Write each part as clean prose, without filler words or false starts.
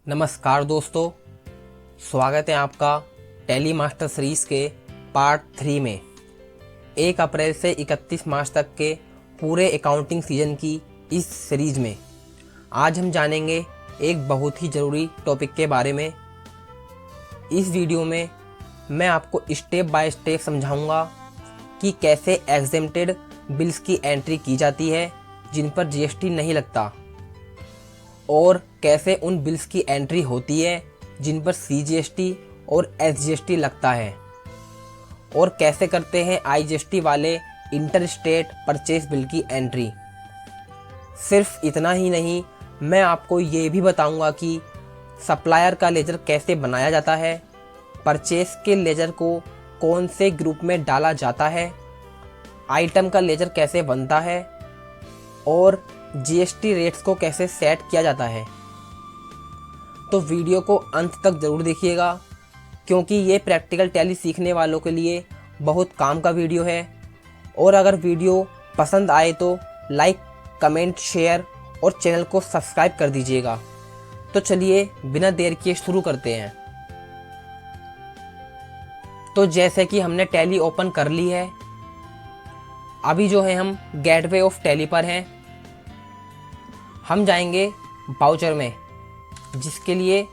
नमस्कार दोस्तों, स्वागत है आपका टैली मास्टर सीरीज़ के पार्ट 3 में। 1 अप्रैल से 31 मार्च तक के पूरे अकाउंटिंग सीजन की इस सीरीज़ में आज हम जानेंगे एक बहुत ही ज़रूरी टॉपिक के बारे में। इस वीडियो में मैं आपको स्टेप बाय स्टेप समझाऊंगा कि कैसे एग्जेम्प्टेड बिल्स की एंट्री की जाती है जिन पर जीएसटी नहीं लगता, और कैसे उन बिल्स की एंट्री होती है जिन पर सीजीएसटी और एसजीएसटी लगता है, और कैसे करते हैं आईजीएसटी वाले इंटर स्टेट परचेज बिल की एंट्री। सिर्फ इतना ही नहीं, मैं आपको ये भी बताऊंगा कि सप्लायर का लेजर कैसे बनाया जाता है, परचेज के लेजर को कौन से ग्रुप में डाला जाता है, आइटम का लेजर कैसे बनता है, और जीएसटी रेट्स को कैसे सेट किया जाता है। तो वीडियो को अंत तक ज़रूर देखिएगा, क्योंकि ये प्रैक्टिकल टैली सीखने वालों के लिए बहुत काम का वीडियो है। और अगर वीडियो पसंद आए तो लाइक, कमेंट, शेयर और चैनल को सब्सक्राइब कर दीजिएगा। तो चलिए बिना देर किए शुरू करते हैं। तो जैसे कि हमने टैली ओपन कर ली है, अभी जो है हम गेटवे ऑफ टैली पर हैं। हम जाएंगे बाउचर में, जिसके लिए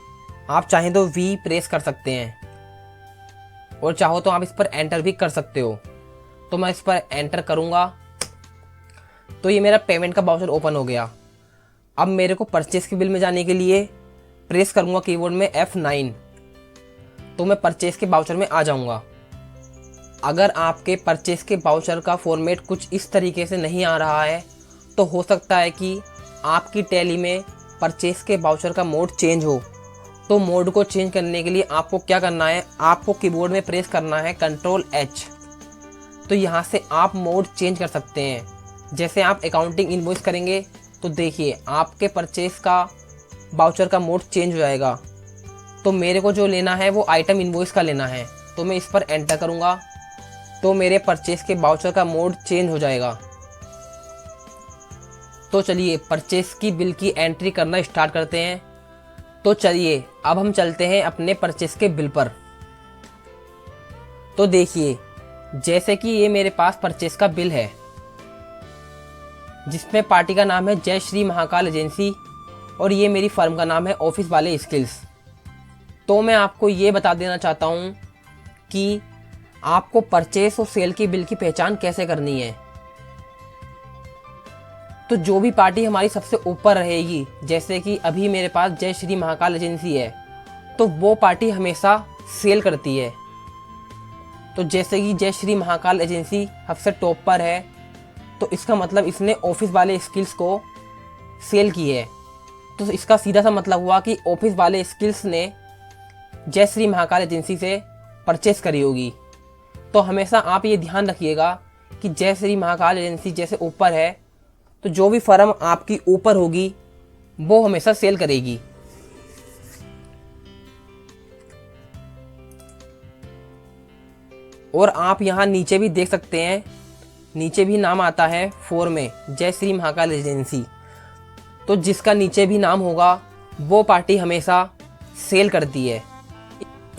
आप चाहें तो वी प्रेस कर सकते हैं और चाहो तो आप इस पर एंटर भी कर सकते हो। तो मैं इस पर एंटर करूंगा तो ये मेरा पेमेंट का बाउचर ओपन हो गया। अब मेरे को परचेस के बिल में जाने के लिए प्रेस करूंगा कीबोर्ड में F9, तो मैं परचेस के बाउचर में आ जाऊंगा। अगर आपके परचेस के बाउचर का फॉर्मेट कुछ इस तरीके से नहीं आ रहा है तो हो सकता है कि आपकी टैली में परचेस के बाउचर का मोड चेंज हो। तो मोड को चेंज करने के लिए आपको क्या करना है, आपको कीबोर्ड में प्रेस करना है Ctrl+H। तो यहाँ से आप मोड चेंज कर सकते हैं। जैसे आप अकाउंटिंग इनवॉइस करेंगे तो देखिए आपके परचेस का बाउचर का मोड चेंज हो जाएगा। तो मेरे को जो लेना है वो आइटम इनवॉइस का लेना है, तो मैं इस पर एंटर करूँगा तो मेरे परचेस के बाउचर का मोड चेंज हो जाएगा। तो चलिए परचेस की बिल की एंट्री करना स्टार्ट करते हैं। तो चलिए अब हम चलते हैं अपने परचेस के बिल पर। तो देखिए जैसे कि ये मेरे पास परचेस का बिल है, जिसमें पार्टी का नाम है जय श्री महाकाल एजेंसी और ये मेरी फर्म का नाम है ऑफिस वाले स्किल्स। तो मैं आपको ये बता देना चाहता हूँ कि आपको परचेस और सेल की बिल की पहचान कैसे करनी है। तो जो भी पार्टी हमारी सबसे ऊपर रहेगी, जैसे कि अभी मेरे पास जय श्री महाकाल एजेंसी है, तो वो पार्टी हमेशा सेल करती है। तो जैसे कि जय श्री महाकाल एजेंसी सबसे टॉप पर है, तो इसका मतलब इसने ऑफिस वाले स्किल्स को सेल की है। तो इसका सीधा सा मतलब हुआ कि ऑफिस वाले स्किल्स ने जय श्री महाकाल एजेंसी से परचेस करी होगी। तो हमेशा आप ये ध्यान रखिएगा कि जय श्री महाकाल एजेंसी जैसे ऊपर है, तो जो भी फर्म आपकी ऊपर होगी वो हमेशा सेल करेगी। और आप यहाँ नीचे भी देख सकते हैं, नीचे भी नाम आता है 4 में जय श्री महाकाल एजेंसी। तो जिसका नीचे भी नाम होगा वो पार्टी हमेशा सेल करती है।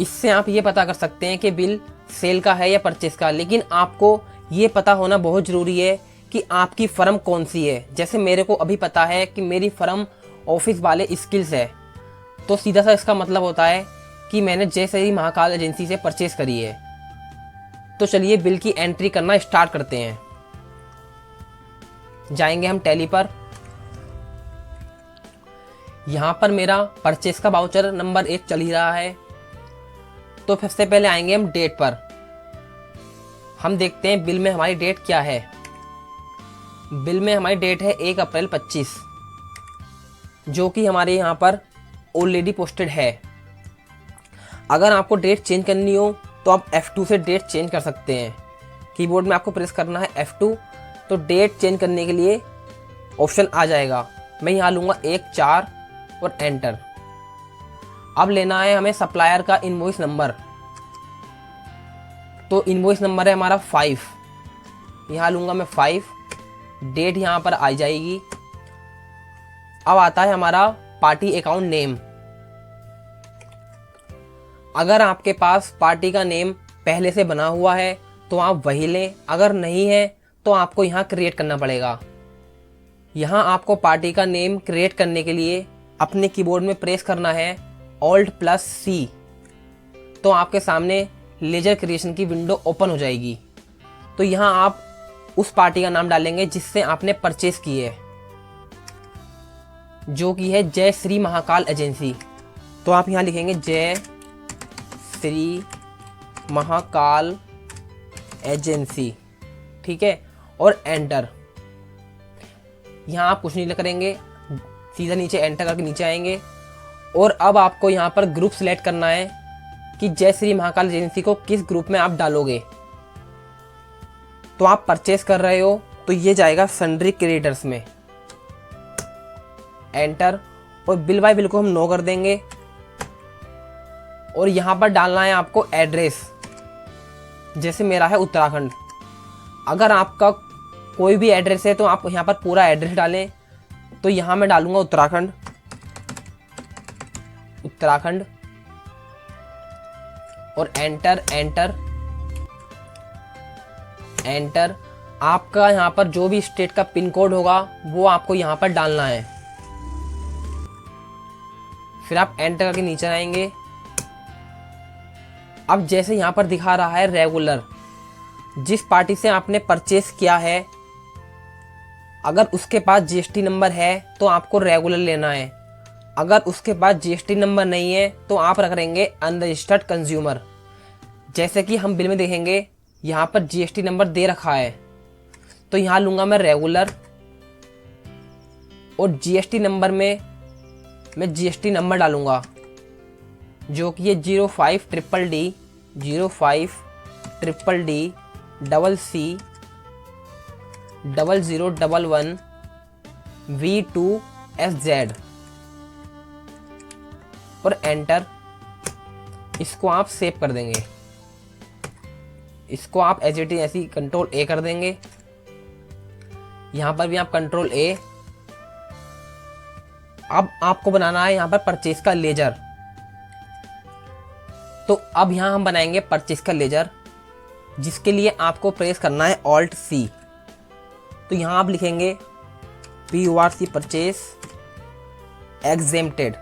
इससे आप ये पता कर सकते हैं कि बिल सेल का है या परचेस का। लेकिन आपको ये पता होना बहुत ज़रूरी है कि आपकी फ़र्म कौन सी है। जैसे मेरे को अभी पता है कि मेरी फ़र्म ऑफिस वाले स्किल्स है, तो सीधा सा इसका मतलब होता है कि मैंने जय श्री महाकाल एजेंसी से परचेस करी है। तो चलिए बिल की एंट्री करना स्टार्ट करते हैं। जाएंगे हम टैली पर। यहाँ पर मेरा परचेस का बाउचर नंबर 1 चल ही रहा है। तो सबसे पहले आएंगे हम डेट पर। हम देखते हैं बिल में हमारी डेट क्या है। बिल में हमारी डेट है 1 अप्रैल 25, जो कि हमारे यहाँ पर ऑलरेडी पोस्टेड है। अगर आपको डेट चेंज करनी हो तो आप F2 से डेट चेंज कर सकते हैं। कीबोर्ड में आपको प्रेस करना है F2, तो डेट चेंज करने के लिए ऑप्शन आ जाएगा। मैं यहाँ लूँगा 1/4 और एंटर। अब लेना है हमें सप्लायर का इनवॉइस नंबर। तो इनवॉइस नंबर है हमारा 5, यहाँ लूँगा मैं 5। डेट यहाँ पर आ जाएगी। अब आता है हमारा पार्टी अकाउंट नेम। अगर आपके पास पार्टी का नेम पहले से बना हुआ है तो आप वही लें, अगर नहीं है तो आपको यहाँ क्रिएट करना पड़ेगा। यहाँ आपको पार्टी का नेम क्रिएट करने के लिए अपने कीबोर्ड में प्रेस करना है Alt+C। तो आपके सामने लेजर क्रिएशन की विंडो ओपन हो जाएगी। तो यहाँ आप उस पार्टी का नाम डालेंगे जिससे आपने परचेस की है, जो कि है जय श्री महाकाल एजेंसी। तो आप यहाँ लिखेंगे जय श्री महाकाल एजेंसी, ठीक है, और एंटर। यहाँ आप कुछ नहीं करेंगे, सीधा नीचे एंटर करके नीचे आएंगे और अब आपको यहाँ पर ग्रुप सेलेक्ट करना है कि जय श्री महाकाल एजेंसी को किस ग्रुप में आप डालोगे। तो आप परचेस कर रहे हो तो ये जाएगा सन्ड्री क्रिएटर्स में, एंटर, और बिल बाय बिल को हम नो कर देंगे। और यहाँ पर डालना है आपको एड्रेस, जैसे मेरा है उत्तराखंड। अगर आपका कोई भी एड्रेस है तो आप यहाँ पर पूरा एड्रेस डालें। तो यहाँ मैं डालूंगा उत्तराखंड, उत्तराखंड, और एंटर एंटर एंटर। आपका यहाँ पर जो भी स्टेट का पिन कोड होगा वो आपको यहाँ पर डालना है। फिर आप एंटर करके नीचे आएंगे। अब जैसे यहाँ पर दिखा रहा है रेगुलर, जिस पार्टी से आपने परचेस किया है अगर उसके पास जीएसटी नंबर है तो आपको रेगुलर लेना है। अगर उसके पास जीएसटी नंबर नहीं है तो आप रख देंगे अनरजिस्टर्ड कंज्यूमर। जैसे कि हम बिल में देखेंगे यहाँ पर जीएसटी नंबर दे रखा है, तो यहाँ लूँगा मैं रेगुलर, और जीएसटी नंबर में मैं जीएसटी नंबर डालूँगा जो कि ये 05DDD 05DDD CC 0011 V2SZ, और एंटर। इसको आप सेव कर देंगे। इसको आप एज इट इज ऐसी Ctrl+A कर देंगे। यहाँ पर भी आप Ctrl+A। अब आपको बनाना है यहाँ पर परचेस का लेजर। तो अब यहाँ हम बनाएंगे परचेस का लेजर, जिसके लिए आपको प्रेस करना है Alt+C। तो यहाँ आप लिखेंगे PURC परचेस एग्जेम्प्टेड,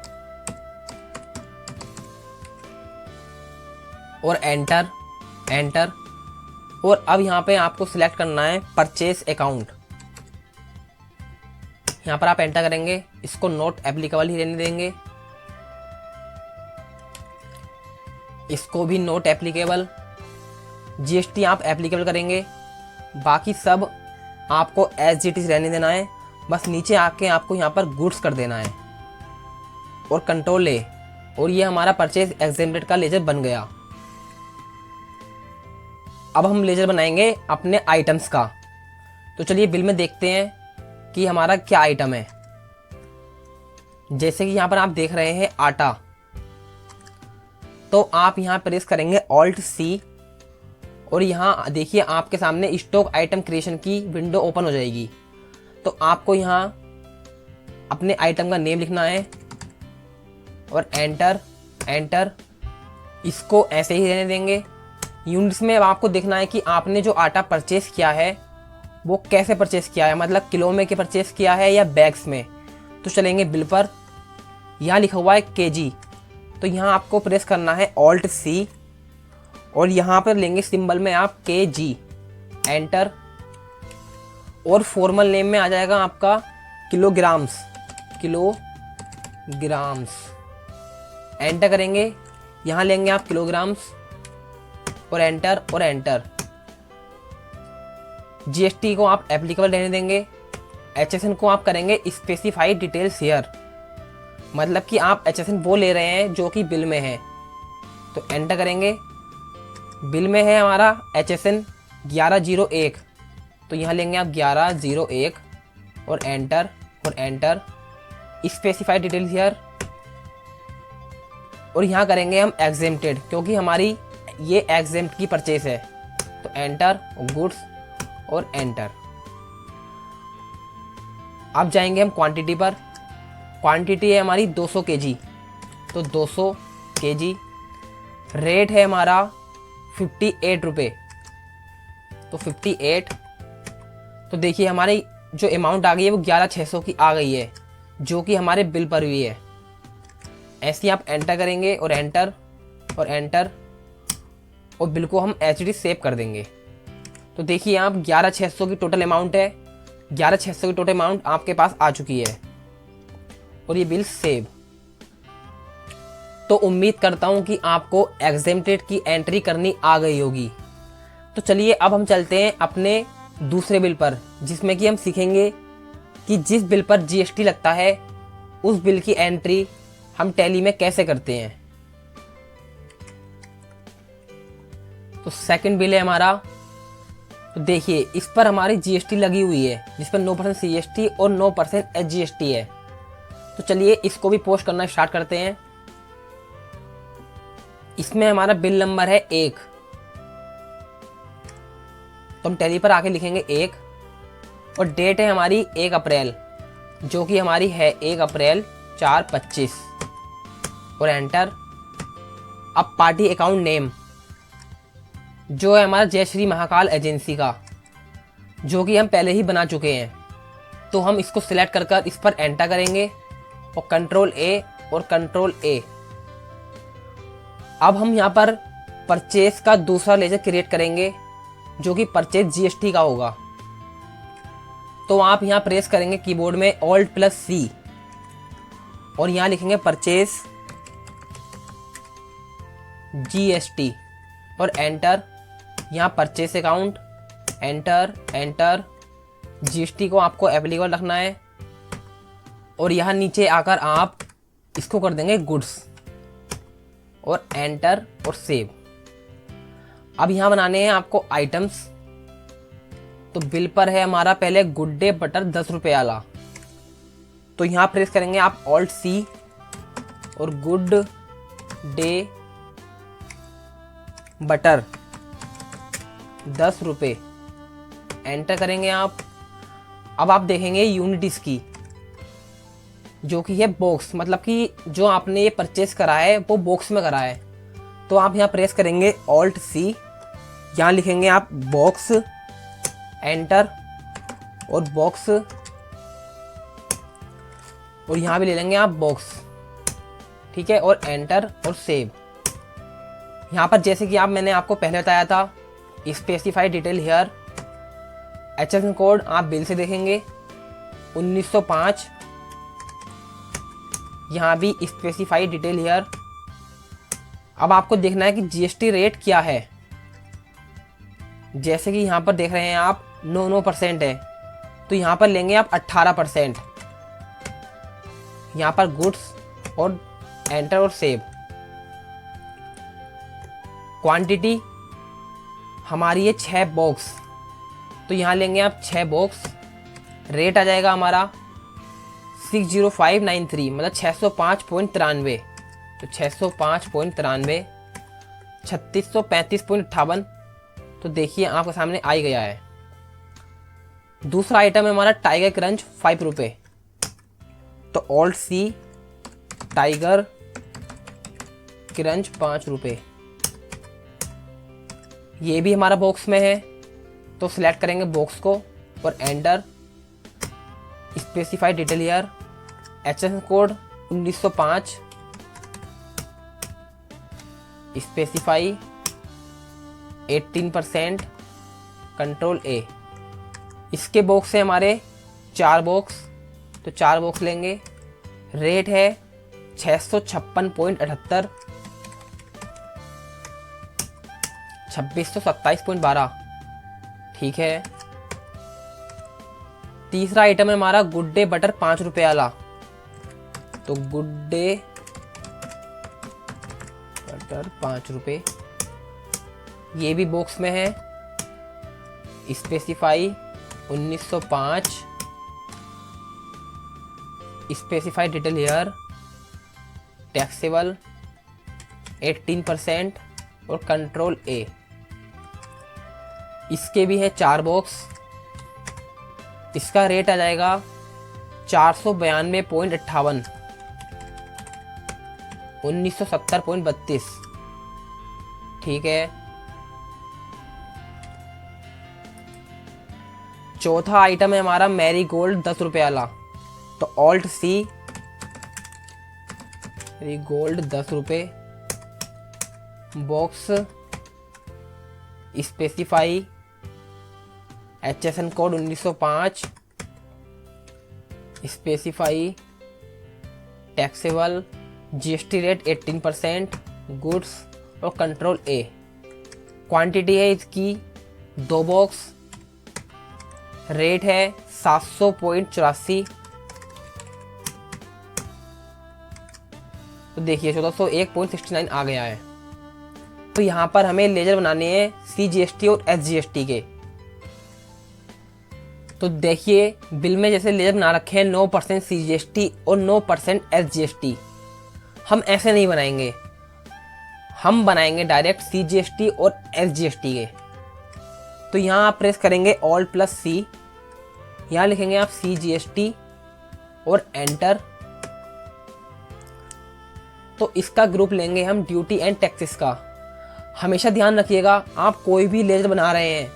और एंटर एंटर। और अब यहाँ पे आपको सिलेक्ट करना है परचेस अकाउंट। यहाँ पर आप एंटर करेंगे, इसको नोट एप्लीकेबल ही रहने देंगे, इसको भी नोट एप्लीकेबल। जीएसटी आप एप्लीकेबल करेंगे, बाकी सब आपको एज इट इज रहने देना है। बस नीचे आके आपको यहाँ पर गुड्स कर देना है और Ctrl+A, और ये हमारा परचेज एग्जेम्प्टेड का लेजर बन गया। अब हम लेजर बनाएंगे अपने आइटम्स का। तो चलिए बिल में देखते हैं कि हमारा क्या आइटम है। जैसे कि यहाँ पर आप देख रहे हैं आटा, तो आप यहाँ प्रेस करेंगे Alt+C, और यहाँ देखिए आपके सामने स्टॉक आइटम क्रिएशन की विंडो ओपन हो जाएगी। तो आपको यहाँ अपने आइटम का नेम लिखना है और एंटर एंटर। इसको ऐसे ही रहने देंगे। यूनिट्स में अब आपको देखना है कि आपने जो आटा परचेस किया है वो कैसे परचेस किया है, मतलब किलो में के परचेस किया है या बैग्स में। तो चलेंगे बिल पर, यहाँ लिखा हुआ है केजी। तो यहाँ आपको प्रेस करना है Alt+C, और यहाँ पर लेंगे सिंबल में आप KG, एंटर। और फॉर्मल नेम में आ जाएगा आपका किलोग्राम्स, एंटर करेंगे। यहाँ लेंगे आप किलोग्राम्स और एंटर और एंटर। जीएसटी को आप एप्लीकेबल रहने देंगे। HSN को आप करेंगे स्पेसिफाइड डिटेल्स हियर, मतलब कि आप HSN वो ले रहे हैं जो कि बिल में है। तो एंटर करेंगे। बिल में है हमारा HSN 1101, तो यहाँ लेंगे आप 1101 और एंटर और एंटर। स्पेसिफाइड डिटेल्स हियर, और यहाँ करेंगे हम एग्जेम्प्टेड, क्योंकि हमारी ये एग्जेम्प्ट की परचेस है। तो एंटर, गुड्स और एंटर। अब जाएंगे हम क्वांटिटी पर। क्वांटिटी है हमारी 200 kg, तो 200 kg। रेट है हमारा 58 रुपये। तो 58, तो देखिए हमारी जो अमाउंट आ गई है वो 11,600 की आ गई है, जो कि हमारे बिल पर भी है। ऐसे ही आप एंटर करेंगे और एंटर और एंटर, और बिल को हम एचडी सेव कर देंगे। तो देखिए आप 11,600 की टोटल अमाउंट है, 11,600 की टोटल अमाउंट आपके पास आ चुकी है और ये बिल सेव। तो उम्मीद करता हूँ कि आपको एग्जेम्प्टेड की एंट्री करनी आ गई होगी। तो चलिए अब हम चलते हैं अपने दूसरे बिल पर, जिसमें कि हम सीखेंगे कि जिस बिल पर जीएसटी लगता है उस बिल की एंट्री हम टैली में कैसे करते हैं। तो सेकंड बिल है हमारा। तो देखिए इस पर हमारी जीएसटी लगी हुई है, जिस पर 9% सीएसटी और 9% एसजीएसटी है। तो चलिए इसको भी पोस्ट करना स्टार्ट करते हैं। इसमें हमारा बिल नंबर है 1, तो हम टैली पर आके लिखेंगे 1, और डेट है हमारी 1 अप्रैल, जो कि हमारी है 1 अप्रैल 4/25, और एंटर। अब पार्टी अकाउंट नेम जो है हमारा जय श्री महाकाल एजेंसी का, जो कि हम पहले ही बना चुके हैं। तो हम इसको सिलेक्ट कर इस पर एंटर करेंगे और कंट्रोल ए और कंट्रोल ए। अब हम यहाँ पर परचेज का दूसरा लेजर क्रिएट करेंगे, जो कि परचेज जीएसटी का होगा। तो आप यहाँ प्रेस करेंगे कीबोर्ड में Alt+C और यहाँ लिखेंगे परचेज जीएसटी और एंटर। यहाँ purchase account, enter enter, GST को आपको एप्लीकेबल रखना है, और यहाँ नीचे आकर आप इसको कर देंगे गुड्स और एंटर और सेव। अब यहाँ बनाने हैं आपको आइटम्स। तो बिल पर है हमारा पहले गुड डे बटर 10 रुपये वाला, तो यहाँ प्रेस करेंगे आप Alt+C और गुड डे बटर 10 रुपये, एंटर करेंगे आप। अब आप देखेंगे यूनिट इसकी, जो कि है बॉक्स, मतलब कि जो आपने ये परचेस करा है वो बॉक्स में करा है। तो आप यहाँ प्रेस करेंगे Alt+C, यहाँ लिखेंगे आप बॉक्स, एंटर और बॉक्स, और यहाँ भी ले लेंगे आप बॉक्स, ठीक है, और एंटर और सेव। यहाँ पर जैसे कि मैंने आपको पहले बताया था, specify detail here, HSN code आप बिल से देखेंगे 1905, यहाँ भी स्पेसिफाई डिटेल हियर। अब आपको देखना है कि जीएसटी रेट क्या है। जैसे कि यहाँ पर देख रहे हैं आप 9% है, तो यहाँ पर लेंगे आप 18%, यहाँ पर गुड्स और एंटर और सेव। क्वांटिटी हमारी है 6 बॉक्स, तो यहाँ लेंगे आप 6 बॉक्स। रेट आ जाएगा हमारा 60593, मतलब 605.93, तो 605.93, 3635.58। तो देखिए आपके सामने आ ही गया है। दूसरा आइटम है हमारा टाइगर क्रंच 5 रुपये, तो Alt+C टाइगर क्रंच 5 रुपये, ये भी हमारा बॉक्स में है। तो सिलेक्ट करेंगे बॉक्स को और enter, specify detail here, HSN code 1905, specify 18%, control ए। इसके बॉक्स है हमारे 4 बॉक्स, तो 4 बॉक्स लेंगे। रेट है 656.78, 2627.12, ठीक है। तीसरा आइटम है हमारा गुड डे बटर 5 रुपये वाला, तो गुड डे बटर 5 रुपये, ये भी बॉक्स में है। Specify 1905, specify detail here, taxable 18% और कंट्रोल ए। इसके भी है 4 बॉक्स। इसका रेट आ जाएगा 492.58, 1970.32, ठीक है। चौथा आइटम है हमारा मैरी गोल्ड 10 रुपये वाला, तो ऑल्ट सी, मैरी गोल्ड 10 रुपये, box specify, HSN code 1905, specify, taxable, GST rate 18%, goods और कंट्रोल ए। क्वांटिटी है इसकी 2 बॉक्स, रेट है 700.84। तो देखिए 1401.69 आ गया है। तो यहाँ पर हमें लेजर बनाने हैं CGST और SGST के। तो देखिए बिल में जैसे लेजर बना रखे हैं 9% CGST और 9% SGST, हम ऐसे नहीं बनाएंगे, हम बनाएंगे डायरेक्ट CGST और SGST के। तो यहाँ आप प्रेस करेंगे Alt+C, यहाँ लिखेंगे आप CGST और एंटर। तो इसका ग्रुप लेंगे हम ड्यूटी एंड टैक्सेस का। हमेशा ध्यान रखिएगा आप कोई भी लेजर बना रहे हैं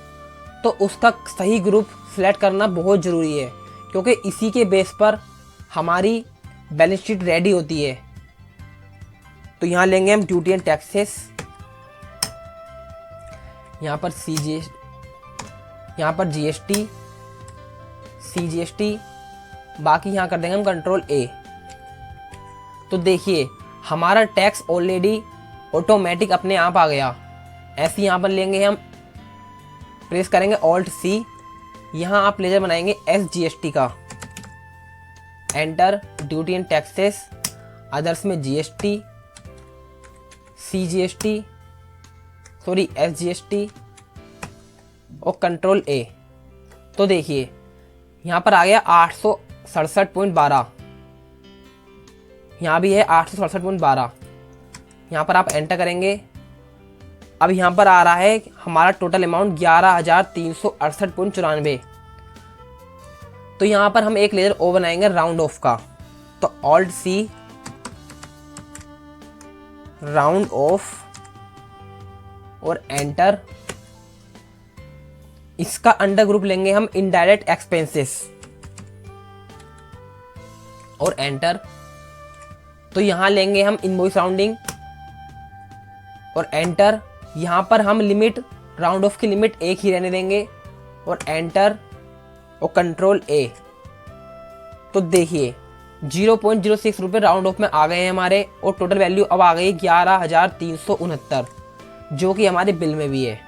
तो उसका सही ग्रुप सिलेक्ट करना बहुत ज़रूरी है, क्योंकि इसी के बेस पर हमारी बैलेंस शीट रेडी होती है। तो यहाँ लेंगे हम ड्यूटी एंड टैक्सेस, यहाँ पर यहाँ पर GST, CGST, बाकी यहाँ कर देंगे हम कंट्रोल ए। तो देखिए हमारा टैक्स ऑलरेडी ऑटोमेटिक अपने आप आ गया। ऐसे यहाँ पर लेंगे हम, प्रेस करेंगे Alt+C, यहाँ आप लेजर बनाएंगे SGST का, enter, duty and taxes, others में GST, CGST, सॉरी SGST और कंट्रोल ए। तो देखिए यहाँ पर आ गया 867.12, यहाँ भी है 867.12, यहाँ पर आप एंटर करेंगे। अब यहाँ पर आ रहा है हमारा टोटल अमाउंट 11,368.94। तो यहाँ पर हम एक लेजर ओ बनाएंगे राउंड ऑफ का, तो Alt+C, राउंड ऑफ और एंटर। इसका अंडर ग्रुप लेंगे हम इनडायरेक्ट एक्सपेंसेस और एंटर। तो यहां लेंगे हम इनवॉइस राउंडिंग और एंटर। यहां पर हम लिमिट, राउंड ऑफ की लिमिट 1 ही रहने देंगे और एंटर और कंट्रोल ए। तो देखिए 0.06 रुपये राउंड ऑफ में आ गए हैं हमारे, और टोटल वैल्यू अब आ गई 11,369, जो कि हमारे बिल में भी है।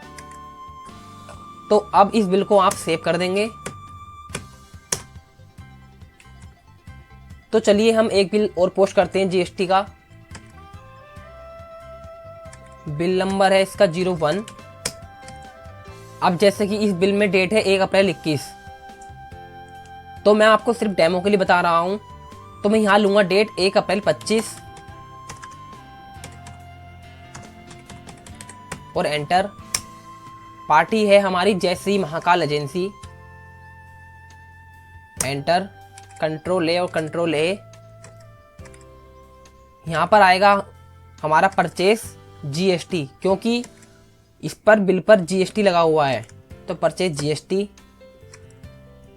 तो अब इस बिल को आप सेव कर देंगे। तो चलिए हम एक बिल और पोस्ट करते हैं GST का। बिल नंबर है इसका 01। अब जैसे कि इस बिल में डेट है 1 अप्रैल 21, तो मैं आपको सिर्फ डेमो के लिए बता रहा हूं। तो मैं यहां लूंगा डेट 1 अप्रैल 25 और एंटर। पार्टी है हमारी जय Shri Mahakal agency, enter, control ए और कंट्रोल ए। यहां पर आएगा हमारा परचेस GST, क्योंकि इस पर बिल पर GST लगा हुआ है, तो परचेस GST।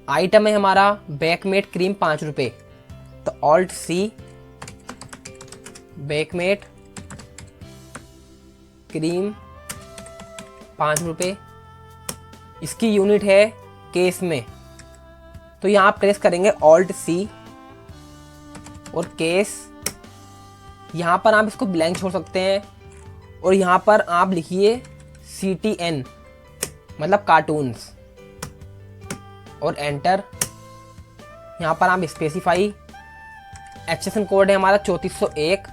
आइटम है हमारा बैकमेट क्रीम 5 रुपये, तो Alt+C, बैकमेट क्रीम 5 रुपये। इसकी यूनिट है केस में, तो यहाँ आप प्रेस करेंगे Alt+C और केस। यहाँ पर आप इसको ब्लैंक छोड़ सकते हैं और यहाँ पर आप लिखिए CTN, मतलब कार्टून्स, और एंटर। यहाँ पर आप स्पेसिफाई, HSN कोड है हमारा 3401,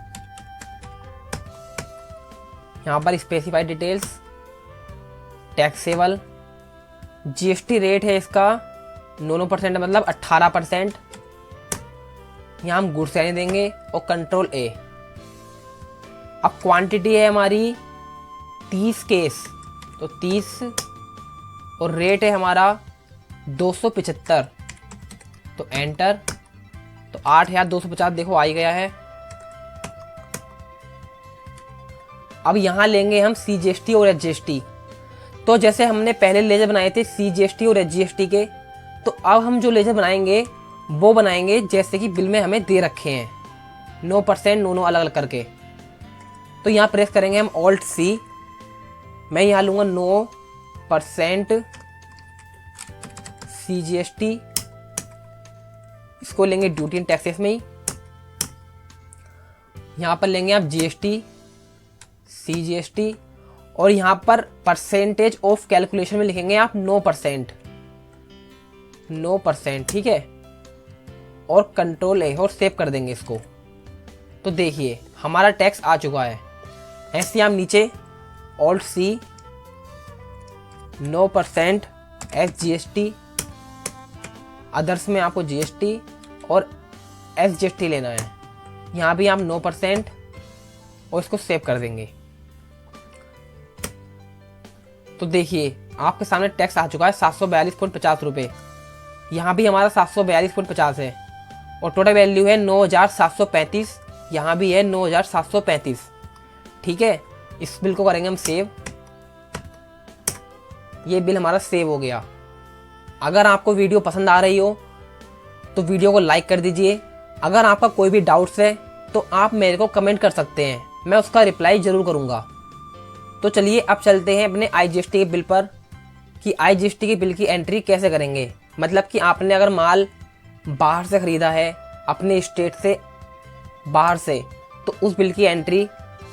यहाँ पर specify details, taxable, GST rate है इसका 9% मतलब 18%, यहाँ हम गुड्स रहने देंगे और कंट्रोल ए। अब क्वांटिटी है हमारी 30 केस, तो 30, और रेट है हमारा 275, तो एंटर। तो 8,250 देखो आ ही गया है। अब यहाँ लेंगे हम CGST और HGST। तो जैसे हमने पहले लेजर बनाए थे CGST और HGST के, तो अब हम जो लेजर बनाएंगे वो बनाएंगे जैसे कि बिल में हमें दे रखे हैं, 9% नो अलग अलग करके। तो यहाँ प्रेस करेंगे हम Alt C। मैं यहाँ लूँगा 9% CGST, इसको लेंगे ड्यूटी एंड टैक्सेस में ही। यहाँ पर लेंगे आप GST, CGST, और यहाँ पर परसेंटेज ऑफ कैलकुलेशन में लिखेंगे आप 9%, 9%, ठीक है। और Ctrl A और सेव कर देंगे इसको। तो देखिए हमारा टैक्स आ चुका है। ऐसे हम नीचे Alt C 9% SGST, अदर्स में आपको GST और SGST लेना है। यहाँ भी आप 9% और इसको सेव कर देंगे। तो देखिए आपके सामने टैक्स आ चुका है 742.50 रुपये। यहाँ भी हमारा 742.50 है और टोटल वैल्यू है 9,735। यहाँ भी है 9,735, ठीक है। इस बिल को करेंगे हम सेव। ये बिल हमारा सेव हो गया। अगर आपको वीडियो पसंद आ रही हो तो वीडियो को लाइक कर दीजिए। अगर आपका कोई भी डाउट्स है तो आप मेरे को कमेंट कर सकते हैं, मैं उसका रिप्लाई ज़रूर करूँगा। तो चलिए अब चलते हैं अपने IGST के बिल पर कि IGST के बिल की एंट्री कैसे करेंगे। मतलब कि आपने अगर माल बाहर से ख़रीदा है, अपने स्टेट से बाहर से, तो उस बिल की एंट्री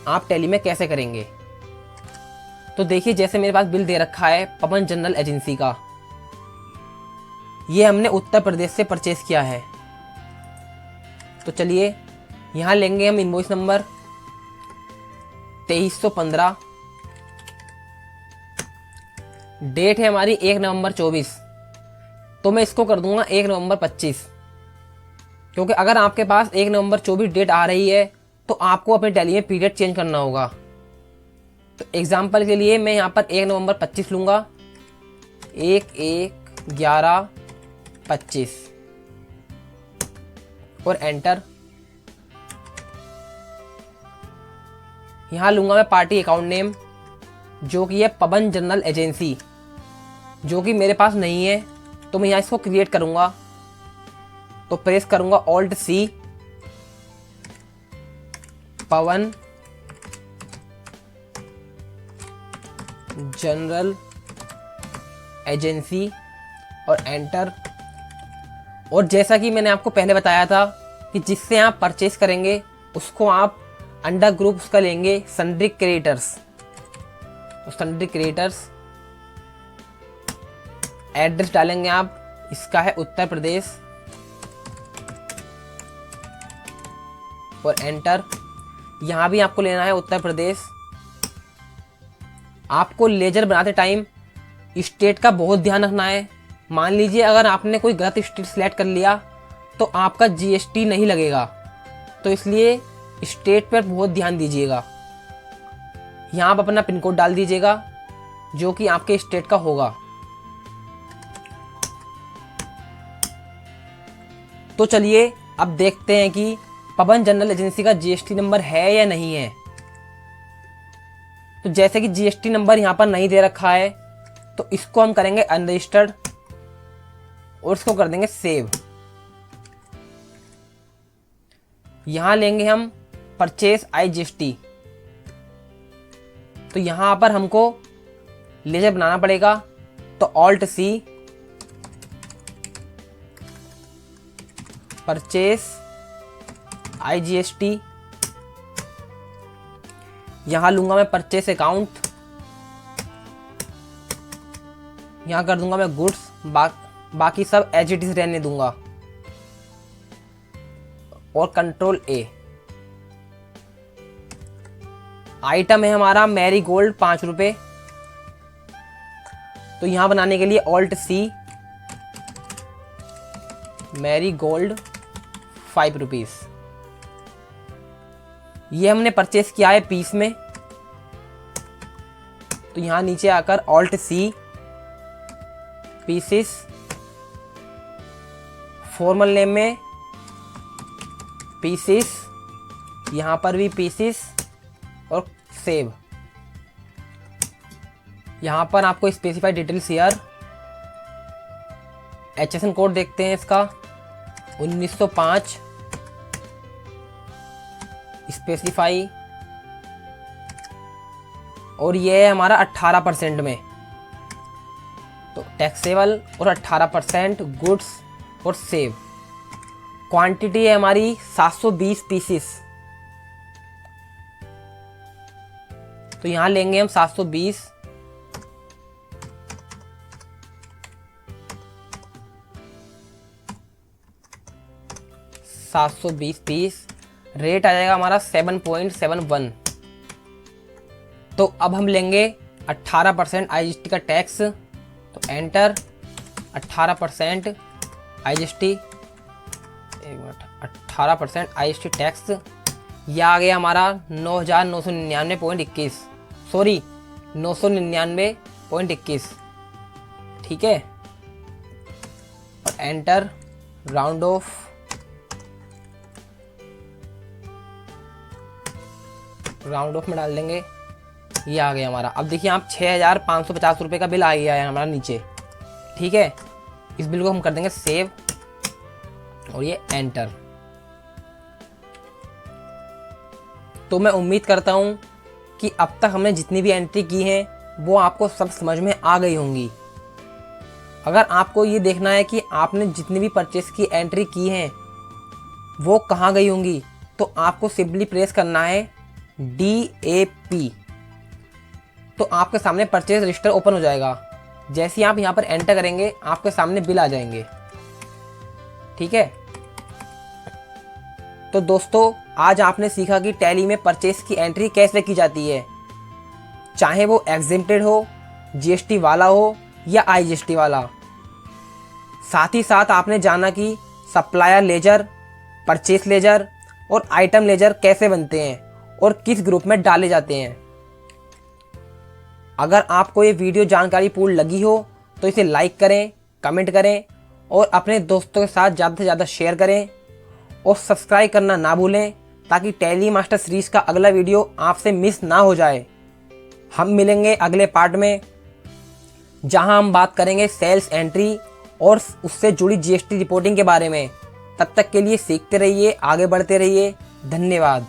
आप टैली में कैसे करेंगे। तो देखिए जैसे मेरे पास बिल दे रखा है पवन जनरल एजेंसी का, ये हमने उत्तर प्रदेश से परचेस किया है। तो चलिए यहाँ लेंगे हम इनवॉइस नंबर 2315, डेट है हमारी 1 नवंबर 24, तो मैं इसको कर दूंगा 1 नवंबर 25, क्योंकि अगर आपके पास 1 नवंबर 24 डेट आ रही है तो आपको अपने टैली में पीरियड चेंज करना होगा। तो एग्जाम्पल के लिए मैं यहाँ पर 1 नवंबर 25 लूँगा, 1/1/11/25 और एंटर। यहाँ लूँगा मैं पार्टी अकाउंट नेम, जो कि है पवन जनरल एजेंसी, जो कि मेरे पास नहीं है, तो मैं यहाँ इसको क्रिएट करूँगा। तो प्रेस करूँगा Alt C, पवन जनरल एजेंसी और एंटर। और जैसा कि मैंने आपको पहले बताया था कि जिससे आप परचेस करेंगे उसको आप अंडर ग्रुप उसका लेंगे सन्ड्री क्रिएटर्स। तो सन्ड्री क्रिएटर्स एड्रेस डालेंगे आप, इसका है उत्तर प्रदेश और एंटर। यहाँ भी आपको लेना है उत्तर प्रदेश। आपको लेजर बनाते टाइम स्टेट का बहुत ध्यान रखना है। मान लीजिए अगर आपने कोई गलत स्टेट सेलेक्ट कर लिया तो आपका GST नहीं लगेगा, तो इसलिए स्टेट पर बहुत ध्यान दीजिएगा। यहाँ आप अपना पिन कोड डाल दीजिएगा जो कि आपके स्टेट का होगा। तो चलिए अब देखते हैं कि पवन जनरल एजेंसी का GST नंबर है या नहीं है। तो जैसे कि GST नंबर यहाँ पर नहीं दे रखा है तो इसको हम करेंगे अनरजिस्टर्ड और इसको कर देंगे सेव। यहाँ लेंगे हम परचेस IGST। तो यहाँ पर हमको लेजर बनाना पड़ेगा, तो Alt C परचेस IGST। यहाँ लूंगा मैं परचेस अकाउंट, यहाँ कर दूंगा मैं गुड्स, बाकी सब एज इट इज रहने दूंगा और Ctrl A। आइटम है हमारा मैरी गोल्ड 5 रुपये, तो यहाँ बनाने के लिए Alt C Marie Gold 5 rupees. ये हमने परचेस किया है पीस में, तो यहाँ नीचे आकर Alt C pieces, formal name में पीसेस, यहाँ पर भी पीसेस और सेव। यहाँ पर आपको specify details here, HSN code देखते हैं इसका 1905, स्पेसिफाई, और ये है हमारा 18% में, तो टैक्सेबल और 18% गुड्स और सेव। क्वांटिटी है हमारी 720 पीसेस, तो यहाँ लेंगे हम 720, पीस। रेट आ जाएगा हमारा 7.71। तो अब हम लेंगे 18% IGST का टैक्स, तो एंटर 18% IGST, एक मिनट, 18% IGST टैक्स, यह आ गया हमारा 9,999.21, सॉरी 999.21, ठीक है। और एंटर, राउंड ऑफ, में डाल देंगे, ये आ गया हमारा। अब देखिए आप 6,550 रुपये का बिल आ गया है हमारा नीचे, ठीक है। इस बिल को हम कर देंगे सेव और ये एंटर। तो मैं उम्मीद करता हूँ कि अब तक हमने जितनी भी एंट्री की है वो आपको सब समझ में आ गई होंगी। अगर आपको ये देखना है कि आपने जितनी भी परचेस की एंट्री की हैं वो कहाँ गई होंगी, तो आपको सिंपली प्रेस करना है DAP, तो आपके सामने परचेज रजिस्टर ओपन हो जाएगा। जैसे ही आप यहाँ पर एंटर करेंगे आपके सामने बिल आ जाएंगे, ठीक है। तो दोस्तों आज आपने सीखा कि टैली में परचेज की एंट्री कैसे की जाती है, चाहे वो एग्जेम्प्टेड हो, GST वाला हो या IGST वाला। साथ ही साथ आपने जाना कि सप्लायर लेजर, परचेस लेजर और आइटम लेजर कैसे बनते हैं और किस ग्रुप में डाले जाते हैं। अगर आपको ये वीडियो जानकारीपूर्ण लगी हो तो इसे लाइक करें, कमेंट करें और अपने दोस्तों के साथ ज़्यादा से ज़्यादा शेयर करें और सब्सक्राइब करना ना भूलें, ताकि टैली मास्टर सीरीज का अगला वीडियो आपसे मिस ना हो जाए। हम मिलेंगे अगले पार्ट में, जहां हम बात करेंगे सेल्स एंट्री और उससे जुड़ी GST रिपोर्टिंग के बारे में। तब तक के लिए सीखते रहिए, आगे बढ़ते रहिए। धन्यवाद।